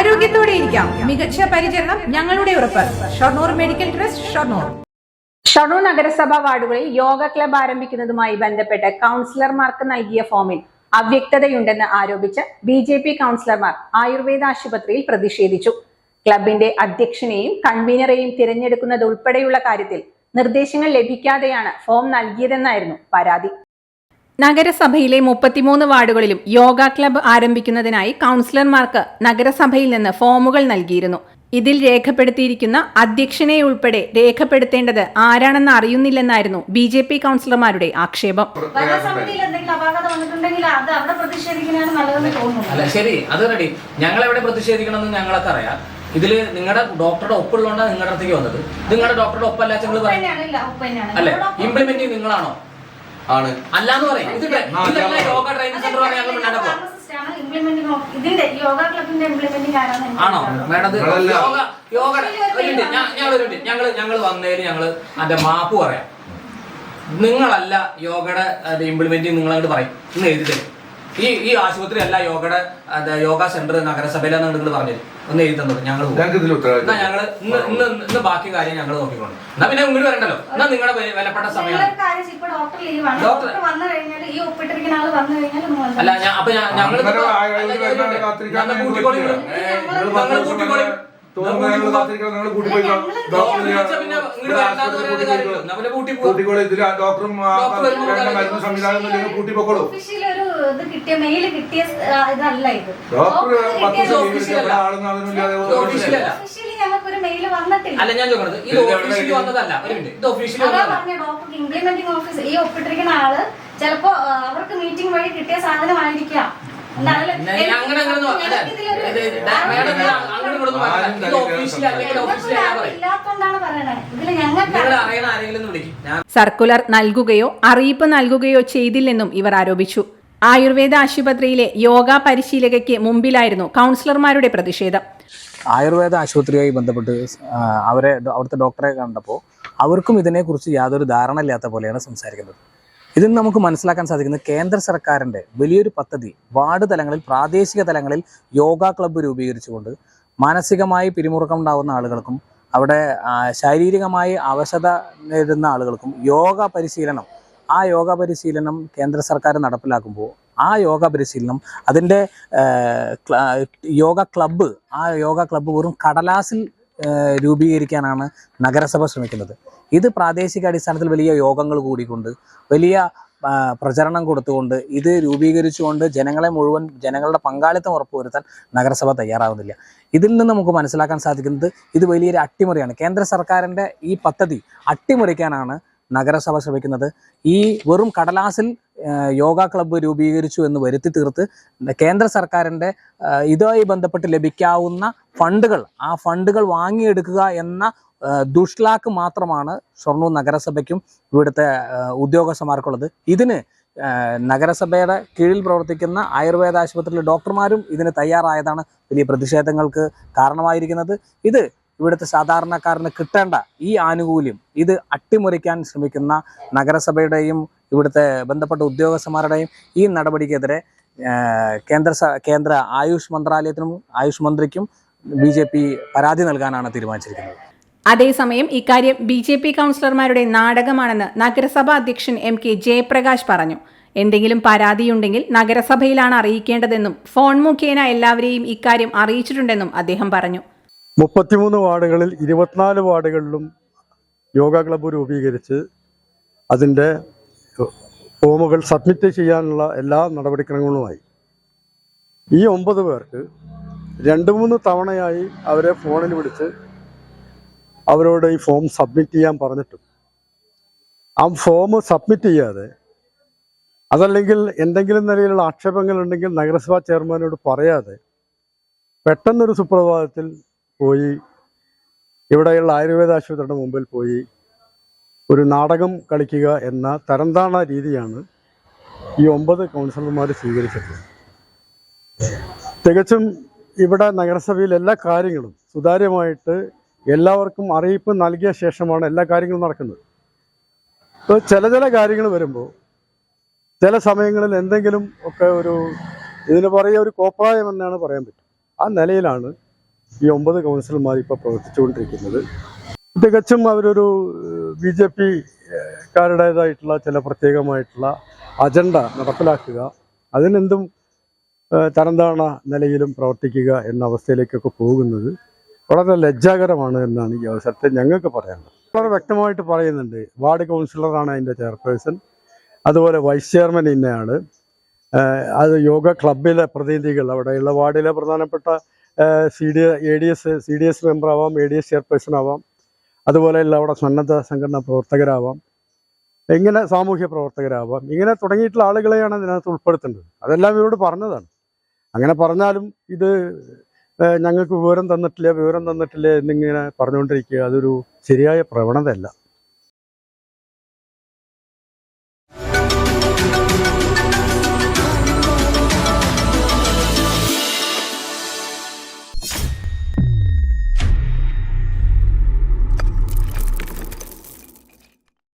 ആരോഗ്യത്തോടെ ഇരിക്കാം. മികച്ച പരിചരണം ഞങ്ങളുടെ ഉറപ്പ്. Shoranur medical trust, Shoranur. ഷൊർണൂർ നഗരസഭാ വാർഡുകളിൽ യോഗ ക്ലബ് ആരംഭിക്കുന്നതുമായി ബന്ധപ്പെട്ട് കൗൺസിലർമാർക്ക് നൽകിയ ഫോമിൽ അവ്യക്തതയുണ്ടെന്ന് ആരോപിച്ച് BJP കൗൺസിലർമാർ ആയുർവേദ ആശുപത്രിയിൽ പ്രതിഷേധിച്ചു. ക്ലബിന്റെ അധ്യക്ഷനെയും കൺവീനറെയും തിരഞ്ഞെടുക്കുന്നത് ഉൾപ്പെടെയുള്ള കാര്യത്തിൽ നിർദ്ദേശങ്ങൾ ലഭിക്കാതെയാണ് ഫോം നൽകിയതെന്നായിരുന്നു പരാതി. നഗരസഭയിലെ 33 വാർഡുകളിലും യോഗ ക്ലബ്ബ് ആരംഭിക്കുന്നതിനായി കൗൺസിലർമാർക്ക് നഗരസഭയിൽ നിന്ന് ഫോമുകൾ നൽകിയിരുന്നു. ഇതിൽ രേഖപ്പെടുത്തിയിരിക്കുന്ന അധ്യക്ഷനെ ഉൾപ്പെടെ രേഖപ്പെടുത്തേണ്ടത് ആരാണെന്ന് അറിയുന്നില്ലെന്നായിരുന്നു BJP കൗൺസിലർമാരുടെ ആക്ഷേപം. അല്ല ശരി, അത് റെഡി. ഞങ്ങൾ എവിടെ പ്രതിഷേധിക്കണമെന്ന് ഞങ്ങളൊക്കെ അറിയാം. ഇതില് നിങ്ങളുടെ ഡോക്ടറുടെ ഒപ്പുള്ളതുകൊണ്ടാണ് നിങ്ങളുടെ അടുത്തേക്ക് വന്നത്. നിങ്ങളുടെ ഡോക്ടറുടെ ഒപ്പല്ല നിങ്ങൾ അല്ലെ ഇംപ്ലിമെന്റ് നിങ്ങളാണോ? ആണ് അല്ലാന്ന് പറയും. യോഗ ട്രെയിനിങ് സെന്റർ ആണോ മേഡം? ഞങ്ങൾ വന്നതിന് ഞങ്ങള് അതിന്റെ മാപ്പ് പറയാം. നിങ്ങളല്ല യോഗയുടെ ഇംപ്ലിമെന്റ് നിങ്ങളങ്ങോട്ട് പറയും. ഇന്ന് എഴുതി തരും. ഈ ആശുപത്രി അല്ല യോഗയുടെ യോഗ സെന്റർ നഗരസഭയിലാന്ന് നിങ്ങൾ പറഞ്ഞത്. ഒന്ന് എഴുതി തന്നത് ഞങ്ങൾ ഇന്ന് ബാക്കി കാര്യം ഞങ്ങൾ നോക്കിക്കൊണ്ട്. എന്നാ പിന്നെ ഇങ്ങോട്ട് വരണ്ടല്ലോ. എന്നാ നിങ്ങളുടെ വിലപ്പെട്ട സമയം അല്ല. അപ്പൊ ഞങ്ങൾ കൂട്ടിക്കോളി. അല്ല ഞാൻ ചോദിക്കുന്നത് ഇത് ഓഫീഷ്യലി വന്നതല്ല. ഇത് ഓഫീഷ്യലി ഈ ഒപ്പിട്ടിരിക്കുന്ന ആള് ചിലപ്പോ അവർക്ക് മീറ്റിംഗ് വഴി കിട്ടിയ സാധനമായിരിക്കാം. സർക്കുലർ നൽകുകയോ അറിയിപ്പ് നൽകുകയോ ചെയ്തില്ലെന്നും ഇവർ ആരോപിച്ചു. ആയുർവേദ ആശുപത്രിയിലെ യോഗ പരിശീലകയ്ക്ക് മുമ്പിലായിരുന്നു കൗൺസിലർമാരുടെ പ്രതിഷേധം. ആയുർവേദ ആശുപത്രിയുമായി ബന്ധപ്പെട്ട് അവിടുത്തെ ഡോക്ടറെ കണ്ടപ്പോൾ അവർക്കും ഇതിനെക്കുറിച്ച് യാതൊരു ധാരണ ഇല്ലാത്ത പോലെയാണ് സംസാരിക്കുന്നത്. ഇതിൽ നമുക്ക് മനസ്സിലാക്കാൻ സാധിക്കുന്നത് കേന്ദ്ര സർക്കാരിൻ്റെ വലിയൊരു പദ്ധതി വാർഡ് തലങ്ങളിൽ പ്രാദേശിക തലങ്ങളിൽ യോഗ ക്ലബ്ബ് രൂപീകരിച്ചുകൊണ്ട് മാനസികമായി പിരിമുറുക്കം ഉണ്ടാകുന്ന ആളുകൾക്കും അവിടെ ശാരീരികമായി അവശത നേരിടുന്ന ആളുകൾക്കും യോഗ പരിശീലനം കേന്ദ്ര സർക്കാർ നടപ്പിലാക്കുമ്പോൾ ആ യോഗ പരിശീലനം അതിൻ്റെ യോഗ ക്ലബ്ബ് വെറും കടലാസിൽ രൂപീകരിക്കാനാണ് നഗരസഭ ശ്രമിക്കുന്നത്. ഇത് പ്രാദേശിക അടിസ്ഥാനത്തിൽ വലിയ യോഗങ്ങൾ കൂടിക്കൊണ്ട് വലിയ പ്രചരണം കൊടുത്തുകൊണ്ട് ഇത് രൂപീകരിച്ചുകൊണ്ട് ജനങ്ങളുടെ പങ്കാളിത്തം ഉറപ്പുവരുത്താൻ നഗരസഭ തയ്യാറാവുന്നില്ല. ഇതിൽ നിന്ന് നമുക്ക് മനസ്സിലാക്കാൻ സാധിക്കുന്നത് ഇത് വലിയൊരു അട്ടിമറിയാണ്. കേന്ദ്ര സർക്കാരിൻ്റെ ഈ പദ്ധതി അട്ടിമറിക്കാനാണ് നഗരസഭ ശ്രമിക്കുന്നത്. ഈ വെറും കടലാസിൽ യോഗ ക്ലബ്ബ് രൂപീകരിച്ചു എന്ന് വരുത്തി തീർത്ത് കേന്ദ്ര സർക്കാരിൻ്റെ ഇതുമായി ബന്ധപ്പെട്ട് ലഭിക്കാവുന്ന ഫണ്ടുകൾ വാങ്ങിയെടുക്കുക എന്ന ദുഷ്ലാക്ക് മാത്രമാണ് ഷൊർണൂർ നഗരസഭയ്ക്കും ഇവിടുത്തെ ഉദ്യോഗസ്ഥന്മാർക്കുള്ളത്. ഇതിന് നഗരസഭയുടെ കീഴിൽ പ്രവർത്തിക്കുന്ന ആയുർവേദ ആശുപത്രിയിലെ ഡോക്ടർമാരും ഇതിന് തയ്യാറായതാണ് വലിയ പ്രതിഷേധങ്ങൾക്ക് കാരണമായിരിക്കുന്നത്. ഇത് ഇവിടുത്തെ സാധാരണക്കാരന് കിട്ടേണ്ട ഈ ആനുകൂല്യം ഇത് അട്ടിമറിക്കാൻ ശ്രമിക്കുന്ന നഗരസഭയുടെയും ഇവിടുത്തെ ബന്ധപ്പെട്ട ഉദ്യോഗസ്ഥന്മാരുടെയും ഈ നടപടിക്കെതിരെ കേന്ദ്ര ആയുഷ് മന്ത്രാലയത്തിനും ആയുഷ് മന്ത്രിക്കും BJP പരാതി നൽകാനാണ് തീരുമാനിച്ചിരിക്കുന്നത്. അതേസമയം ഇക്കാര്യം BJP കൗൺസിലർമാരുടെ നാടകമാണെന്ന് നഗരസഭാ അധ്യക്ഷൻ MK ജയപ്രകാശ് പറഞ്ഞു. എന്തെങ്കിലും പരാതിയുണ്ടെങ്കിൽ നഗരസഭയിലാണ് അറിയിക്കേണ്ടതെന്നും ഫോൺ മുഖേന എല്ലാവരെയും ഇക്കാര്യം അറിയിച്ചിട്ടുണ്ടെന്നും അദ്ദേഹം പറഞ്ഞു. 33 വാർഡുകളിൽ 24 വാർഡുകളിലും യോഗ ക്ലബ്ബ് രൂപീകരിച്ച് അതിൻ്റെ ഫോമുകൾ സബ്മിറ്റ് ചെയ്യാനുള്ള എല്ലാ നടപടിക്രമങ്ങളുമായി ഈ 9 പേർക്ക് 2-3 തവണയായി അവരെ ഫോണിൽ വിളിച്ച് അവരോട് ഈ ഫോം സബ്മിറ്റ് ചെയ്യാൻ പറഞ്ഞിട്ടും ആ ഫോം സബ്മിറ്റ് ചെയ്യാതെ അതല്ലെങ്കിൽ എന്തെങ്കിലും നിലയിലുള്ള ആക്ഷേപങ്ങളുണ്ടെങ്കിൽ നഗരസഭാ ചെയർമാനോട് പറയാതെ പെട്ടെന്നൊരു സുപ്രഭാതത്തിൽ പോയി ഇവിടെയുള്ള ആയുർവേദ ആശുപത്രിയുടെ മുമ്പിൽ പോയി ഒരു നാടകം കളിക്കുക എന്ന തരംതാണ രീതിയാണ് ഈ 9 കൗൺസിലർമാർ സ്വീകരിച്ചിട്ടുള്ളത്. തികച്ചും ഇവിടെ നഗരസഭയിൽ എല്ലാ കാര്യങ്ങളും സുതാര്യമായിട്ട് എല്ലാവർക്കും അറിയിപ്പ് നൽകിയ ശേഷമാണ് എല്ലാ കാര്യങ്ങളും നടക്കുന്നത്. ഇപ്പോൾ ചില കാര്യങ്ങൾ വരുമ്പോൾ ചില സമയങ്ങളിൽ എന്തെങ്കിലും ഒക്കെ ഇതിന് പറയുക ഒരു കോപ്രായം എന്നാണ് പറയാൻ പറ്റും. ആ നിലയിലാണ് ഈ 9 കൗൺസിലർമാർ ഇപ്പോൾ പ്രവർത്തിച്ചുകൊണ്ടിരിക്കുന്നത്. തികച്ചും അവരൊരു BJP കാരുടേതായിട്ടുള്ള ചില പ്രത്യേകമായിട്ടുള്ള അജണ്ട നടപ്പിലാക്കുക, അതിനെന്തും തരംതാണ നിലയിലും പ്രവർത്തിക്കുക എന്ന അവസ്ഥയിലേക്കൊക്കെ പോകുന്നത് വളരെ ലജ്ജാകരമാണ് എന്നാണ് ഈ അവസരത്തിൽ ഞങ്ങൾക്ക് പറയാനുള്ളത്. വളരെ വ്യക്തമായിട്ട് പറയുന്നുണ്ട്, വാർഡ് കൗൺസിലറാണ് അതിൻ്റെ ചെയർപേഴ്സൺ, അതുപോലെ വൈസ് ചെയർമാൻ ഇന്നയാൾ, അത് യോഗ ക്ലബിലെ പ്രതിനിധികൾ, അവിടെയുള്ള വാർഡിലെ പ്രധാനപ്പെട്ട CDS മെമ്പർ ആവാം, ADS ചെയർപേഴ്സൺ ആവാം, അതുപോലെയുള്ള അവിടെ സന്നദ്ധ സംഘടനാ പ്രവർത്തകരാവാം, ഇങ്ങനെ സാമൂഹ്യ പ്രവർത്തകരാവാം, ഇങ്ങനെ തുടങ്ങിയിട്ടുള്ള ആളുകളെയാണ് ഇതിനകത്ത് ഉൾപ്പെടുത്തേണ്ടത്. അതെല്ലാം ഇവരോട് പറഞ്ഞതാണ്. അങ്ങനെ പറഞ്ഞാലും ഇത് ഞങ്ങൾക്ക് വിവരം തന്നിട്ടില്ല എന്നിങ്ങനെ പറഞ്ഞുകൊണ്ടിരിക്കുക, അതൊരു ശരിയായ പ്രവണതയല്ല.